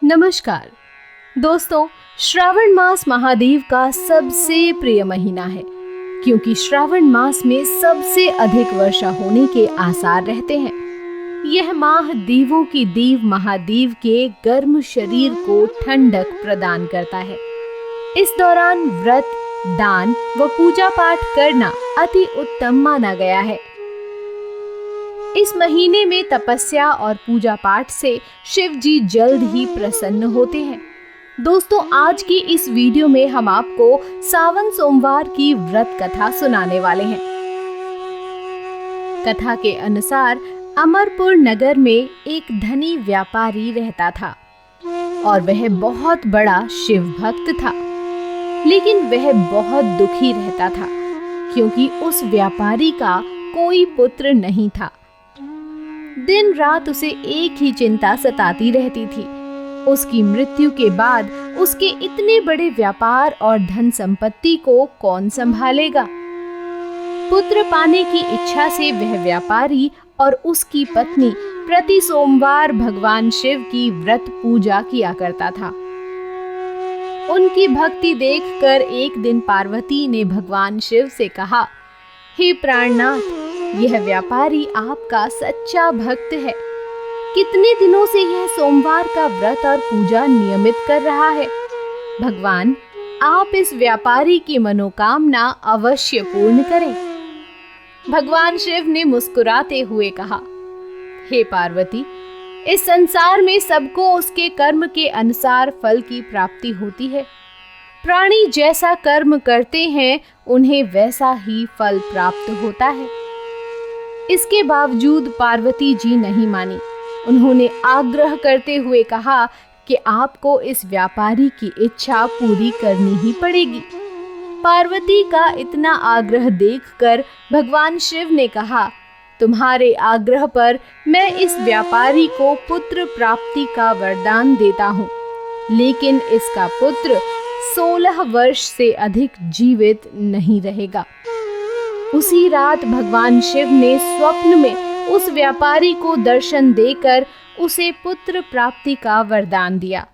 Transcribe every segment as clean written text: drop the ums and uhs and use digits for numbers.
नमस्कार दोस्तों, श्रावण मास महादेव का सबसे प्रिय महीना है क्योंकि श्रावण मास में सबसे अधिक वर्षा होने के आसार रहते हैं। यह माह देवों की देव महादेव के गर्म शरीर को ठंडक प्रदान करता है। इस दौरान व्रत, दान व पूजा पाठ करना अति उत्तम माना गया है। इस महीने में तपस्या और पूजा पाठ से शिव जी जल्द ही प्रसन्न होते हैं। दोस्तों, आज की इस वीडियो में हम आपको सावन सोमवार की व्रत कथा सुनाने वाले हैं। कथा के अनुसार अमरपुर नगर में एक धनी व्यापारी रहता था और वह बहुत बड़ा शिव भक्त था, लेकिन वह बहुत दुखी रहता था क्योंकि उस व्यापारी का कोई पुत्र नहीं था। दिन रात उसे एक ही चिंता सताती रहती थी। उसकी मृत्यु के बाद उसके इतने बड़े व्यापार और धन संपत्ति को कौन संभालेगा। पुत्र पाने की इच्छा से वह व्यापारी और उसकी पत्नी प्रति सोमवार भगवान शिव की व्रत पूजा किया करता था। उनकी भक्ति देखकर एक दिन पार्वती ने भगवान शिव से कहा, हे प्राणनाथ, यह व्यापारी आपका सच्चा भक्त है। कितने दिनों से यह सोमवार का व्रत और पूजा नियमित कर रहा है। भगवान, आप इस व्यापारी की मनोकामना अवश्य पूर्ण करें। भगवान शिव ने मुस्कुराते हुए कहा, हे पार्वती, इस संसार में सबको उसके कर्म के अनुसार फल की प्राप्ति होती है। प्राणी जैसा कर्म करते हैं उन्हें वैसा ही फल प्राप्त होता है। इसके बावजूद पार्वती जी नहीं मानी। उन्होंने आग्रह करते हुए कहा कि आपको इस व्यापारी की इच्छा पूरी करनी ही पड़ेगी। पार्वती का इतना आग्रह देखकर भगवान शिव ने कहा, तुम्हारे आग्रह पर मैं इस व्यापारी को पुत्र प्राप्ति का वरदान देता हूँ, लेकिन इसका पुत्र 16 वर्ष से अधिक जीवित नहीं रहेगा। उसी रात भगवान शिव ने स्वप्न में उस व्यापारी को दर्शन देकर उसे पुत्र प्राप्ति का वरदान दिया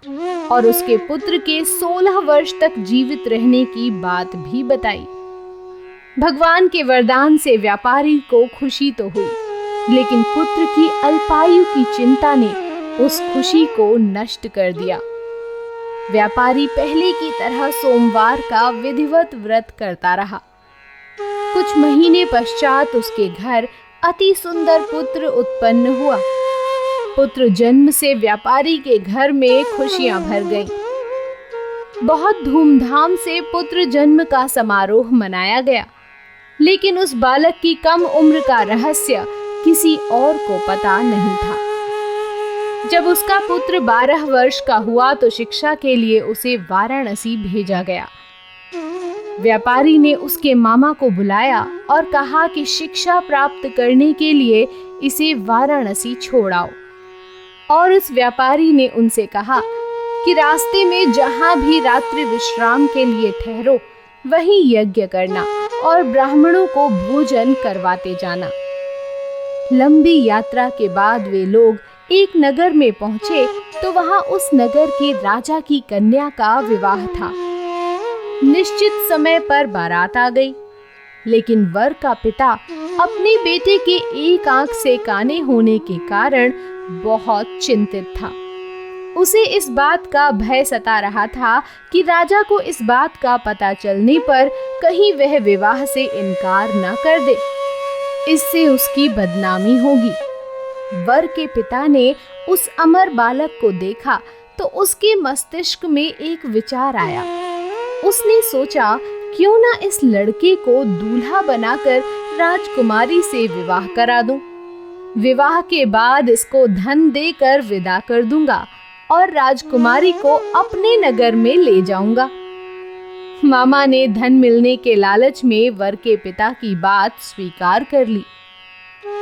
और उसके पुत्र के 16 वर्ष तक जीवित रहने की बात भी बताई। भगवान के वरदान से व्यापारी को खुशी तो हुई, लेकिन पुत्र की अल्पायु की चिंता ने उस खुशी को नष्ट कर दिया। व्यापारी पहले की तरह सोमवार का विधिवत व्रत करता रहा। कुछ महीने पश्चात उसके घर अति सुंदर पुत्र उत्पन्न हुआ। पुत्र जन्म से व्यापारी के घर में खुशियां भर गईं। बहुत धूमधाम से पुत्र जन्म का समारोह मनाया गया, लेकिन उस बालक की कम उम्र का रहस्य किसी और को पता नहीं था। जब उसका पुत्र 12 वर्ष का हुआ तो शिक्षा के लिए उसे वाराणसी भेजा गया। व्यापारी ने उसके मामा को बुलाया और कहा कि शिक्षा प्राप्त करने के लिए इसे वाराणसी छोड़ आओ। और उस व्यापारी ने उनसे कहा कि रास्ते में जहां भी रात्रि विश्राम के लिए ठहरो, वहीं यज्ञ करना और ब्राह्मणों को भोजन करवाते जाना। लंबी यात्रा के बाद वे लोग एक नगर में पहुंचे तो वहां उस नगर के राजा की कन्या का विवाह था। निश्चित समय पर बारात आ गई, लेकिन वर का पिता अपने बेटे के एक आंख से काने होने के कारण बहुत चिंतित था। उसे इस बात का भय सता रहा था कि राजा को इस बात का पता चलने पर कहीं वह विवाह से इनकार न कर दे, इससे उसकी बदनामी होगी। वर के पिता ने उस अमर बालक को देखा तो उसके मस्तिष्क में एक विचार आया। उसने सोचा, क्यों ना इस लड़के को दूल्हा बनाकर राजकुमारी से विवाह करा दूं। विवाह के बाद इसको धन देकर विदा कर दूंगा और राजकुमारी को अपने नगर में ले जाऊंगा। मामा ने धन मिलने के लालच में वर के पिता की बात स्वीकार कर ली।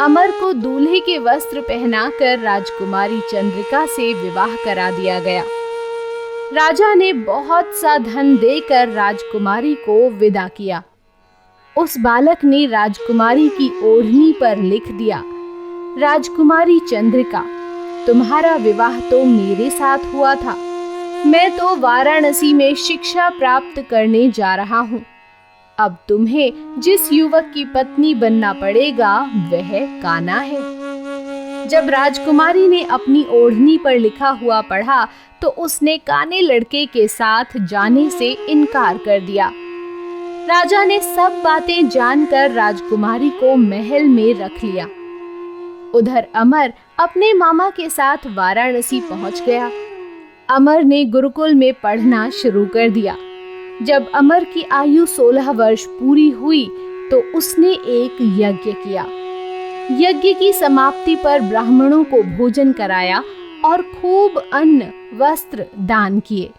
अमर को दूल्हे के वस्त्र पहनाकर राजकुमारी चंद्रिका से विवाह करा दिया गया। राजा ने बहुत सा धन देकर राजकुमारी को विदा किया। उस बालक ने राजकुमारी की ओढ़नी पर लिख दिया, राजकुमारी चंद्रिका, तुम्हारा विवाह तो मेरे साथ हुआ था। मैं तो वाराणसी में शिक्षा प्राप्त करने जा रहा हूँ। अब तुम्हें जिस युवक की पत्नी बनना पड़ेगा वह कान्हा है। जब राजकुमारी ने अपनी ओढ़नी पर लिखा हुआ पढ़ा तो उसने काने लड़के के साथ जाने से इनकार कर दिया। राजा ने सब बातें जानकर राजकुमारी को महल में रख लिया। उधर अमर अपने मामा के साथ वाराणसी पहुंच गया। अमर ने गुरुकुल में पढ़ना शुरू कर दिया। जब अमर की आयु 16 वर्ष पूरी हुई तो उसने एक यज्ञ किया। यज्ञ की समाप्ति पर ब्राह्मणों को भोजन कराया और खूब अन्न वस्त्र दान किए।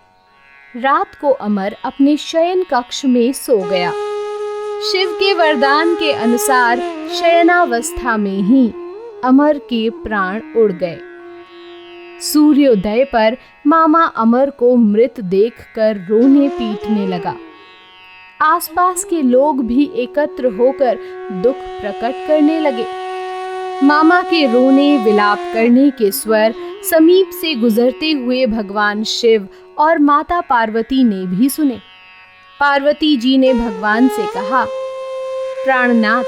रात को अमर अपने शयन कक्ष में सो गया। शिव के वरदान के अनुसार शयनावस्था में ही अमर के प्राण उड़ गए। सूर्योदय पर मामा अमर को मृत देखकर रोने पीटने लगा। आसपास के लोग भी एकत्र होकर दुख प्रकट करने लगे। मामा के रोने विलाप करने के स्वर समीप से गुजरते हुए भगवान शिव और माता पार्वती ने भी सुने। पार्वती जी ने भगवान से कहा, प्राणनाथ,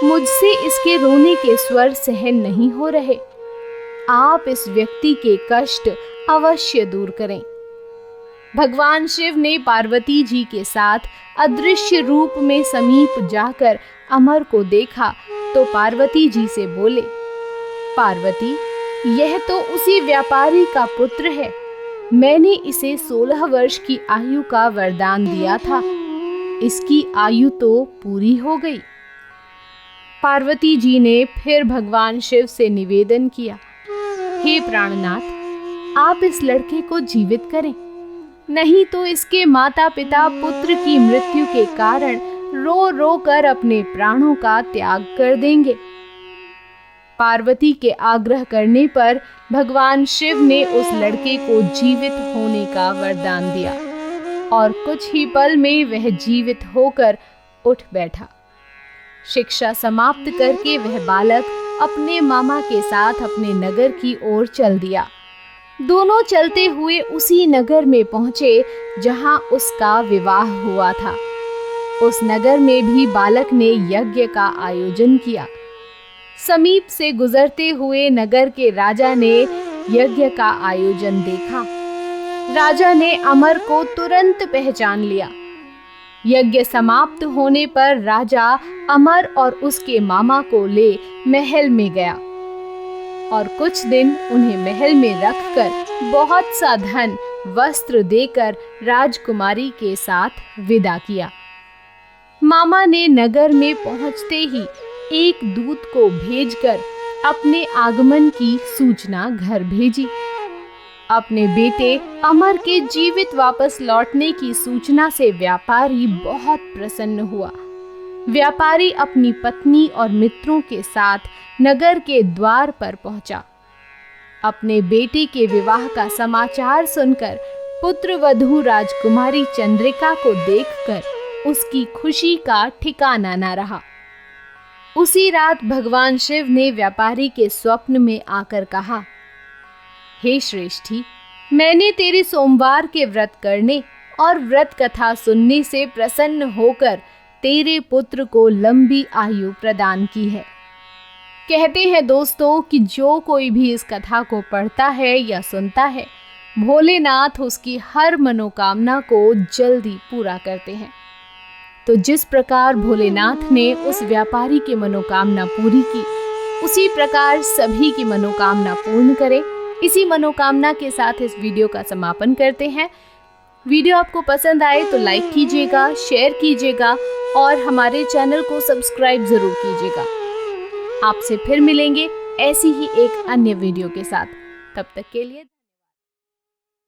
मुझसे इसके रोने के स्वर सहन नहीं हो रहे। आप इस व्यक्ति के कष्ट अवश्य दूर करें। भगवान शिव ने पार्वती जी के साथ अदृश्य रूप में समीप जाकर अमर को देखा तो पार्वती जी से बोले, पार्वती, यह तो उसी व्यापारी का पुत्र है। मैंने इसे 16 वर्ष की आयु का वरदान दिया था। इसकी आयु तो पूरी हो गई। पार्वती जी ने फिर भगवान शिव से निवेदन किया, हे प्राणनाथ, आप इस लड़के को जीवित करें, नहीं तो इसके माता पिता पुत्र की मृत्यु के कारण रो रो कर अपने प्राणों का त्याग कर देंगे। पार्वती के आग्रह करने पर भगवान शिव ने उस लड़के को जीवित होने का वरदान दिया और कुछ ही पल में वह जीवित होकर उठ बैठा। शिक्षा समाप्त करके वह बालक अपने मामा के साथ अपने नगर की ओर चल दिया। दोनों चलते हुए उसी नगर में पहुंचे जहां उसका विवाह हुआ था। उस नगर में भी बालक ने यज्ञ का आयोजन किया। समीप से गुजरते हुए नगर के राजा ने यज्ञ का आयोजन देखा। राजा ने अमर को तुरंत पहचान लिया। यज्ञ समाप्त होने पर राजा अमर और उसके मामा को ले महल में गया और कुछ दिन उन्हें महल में रखकर बहुत सा धन वस्त्र देकर राजकुमारी के साथ विदा किया। मामा ने नगर में पहुंचते ही एक दूत को भेजकर अपने आगमन की सूचना घर भेजी। अपने बेटे अमर के जीवित वापस लौटने की सूचना से व्यापारी बहुत प्रसन्न हुआ। व्यापारी अपनी पत्नी और मित्रों के साथ नगर के द्वार पर पहुंचा। अपने बेटे के विवाह का समाचार सुनकर पुत्रवधू राजकुमारी चंद्रिका को देखकर उसकी खुशी का ठिकाना न रहा। उसी रात भगवान शिव ने व्यापारी के स्वप्न में आकर कहा, हे श्रेष्ठी, मैंने तेरे सोमवार के व्रत करने और व्रत कथा सुनने से प्रसन्न होकर तेरे पुत्र को लंबी आयु प्रदान की है। कहते हैं दोस्तों कि जो कोई भी इस कथा को पढ़ता है या सुनता है, भोलेनाथ उसकी हर मनोकामना को जल्दी पूरा करते हैं। तो जिस प्रकार भोलेनाथ ने उस व्यापारी की मनोकामना पूरी की, उसी प्रकार सभी की मनोकामना पूर्ण करें। इसी मनोकामना के साथ इस वीडियो का समापन करते हैं। वीडियो आपको पसंद आए तो लाइक कीजिएगा, शेयर कीजिएगा और हमारे चैनल को सब्सक्राइब जरूर कीजिएगा। आपसे फिर मिलेंगे ऐसी ही एक अन्य वीडियो के साथ। तब तक के लिए